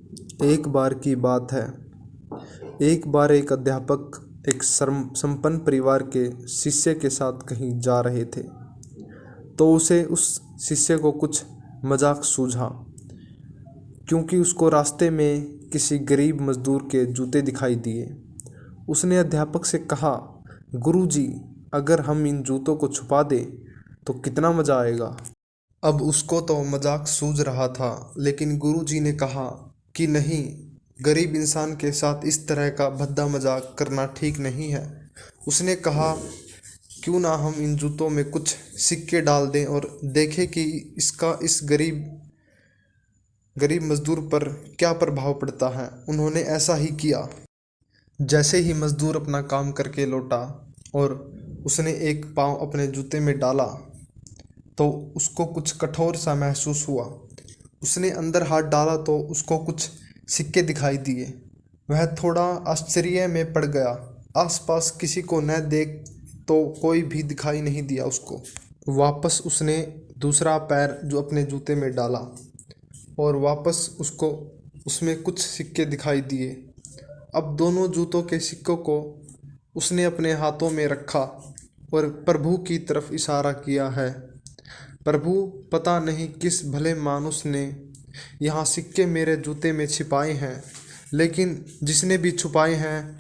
एक बार की बात है। एक बार एक अध्यापक एक संपन्न परिवार के शिष्य के साथ कहीं जा रहे थे, तो उसे उस शिष्य को कुछ मजाक सूझा, क्योंकि उसको रास्ते में किसी गरीब मजदूर के जूते दिखाई दिए। उसने अध्यापक से कहा, गुरुजी, अगर हम इन जूतों को छुपा दें तो कितना मजा आएगा। अब उसको तो मजाक सूझ रहा था, लेकिन गुरुजी ने कहा कि नहीं, गरीब इंसान के साथ इस तरह का भद्दा मजाक करना ठीक नहीं है। उसने कहा, क्यों ना हम इन जूतों में कुछ सिक्के डाल दें और देखें कि इसका इस गरीब मजदूर पर क्या प्रभाव पड़ता है। उन्होंने ऐसा ही किया। जैसे ही मजदूर अपना काम करके लौटा और उसने एक पाँव अपने जूते में डाला, तो उसको कुछ कठोर सा महसूस हुआ। उसने अंदर हाथ डाला तो उसको कुछ सिक्के दिखाई दिए। वह थोड़ा आश्चर्य में पड़ गया। आसपास किसी को न देख तो कोई भी दिखाई नहीं दिया उसको। वापस उसने दूसरा पैर जो अपने जूते में डाला और वापस उसको उसमें कुछ सिक्के दिखाई दिए। अब दोनों जूतों के सिक्कों को उसने अपने हाथों में रखा और प्रभु की तरफ इशारा किया है। प्रभु, पता नहीं किस भले मानुस ने यहाँ सिक्के मेरे जूते में छिपाए हैं, लेकिन जिसने भी छुपाए हैं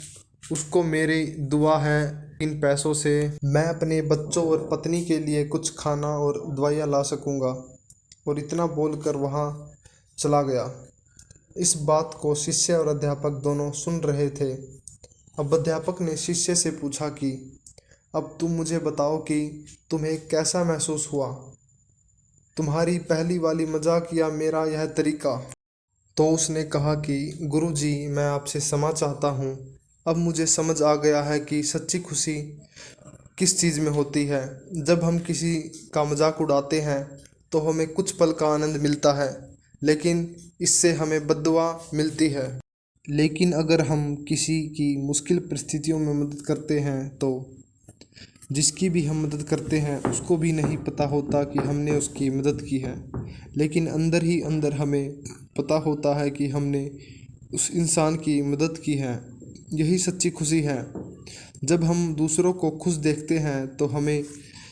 उसको मेरी दुआ है, इन पैसों से मैं अपने बच्चों और पत्नी के लिए कुछ खाना और दवाइयाँ ला सकूँगा। और इतना बोलकर वहाँ चला गया। इस बात को शिष्य और अध्यापक दोनों सुन रहे थे। अब अध्यापक ने शिष्य से पूछा कि अब तुम मुझे बताओ कि तुम्हें कैसा महसूस हुआ, तुम्हारी पहली वाली मजाक या मेरा यह तरीका। तो उसने कहा कि गुरुजी, मैं आपसे क्षमा चाहता हूँ। अब मुझे समझ आ गया है कि सच्ची खुशी किस चीज़ में होती है। जब हम किसी का मजाक उड़ाते हैं तो हमें कुछ पल का आनंद मिलता है, लेकिन इससे हमें बद्दुआ मिलती है। लेकिन अगर हम किसी की मुश्किल परिस्थितियों में मदद करते हैं तो जिसकी भी हम मदद करते हैं उसको भी नहीं पता होता कि हमने उसकी मदद की है, लेकिन अंदर ही अंदर हमें पता होता है कि हमने उस इंसान की मदद की है। यही सच्ची खुशी है। जब हम दूसरों को खुश देखते हैं तो हमें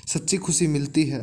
सच्ची खुशी मिलती है।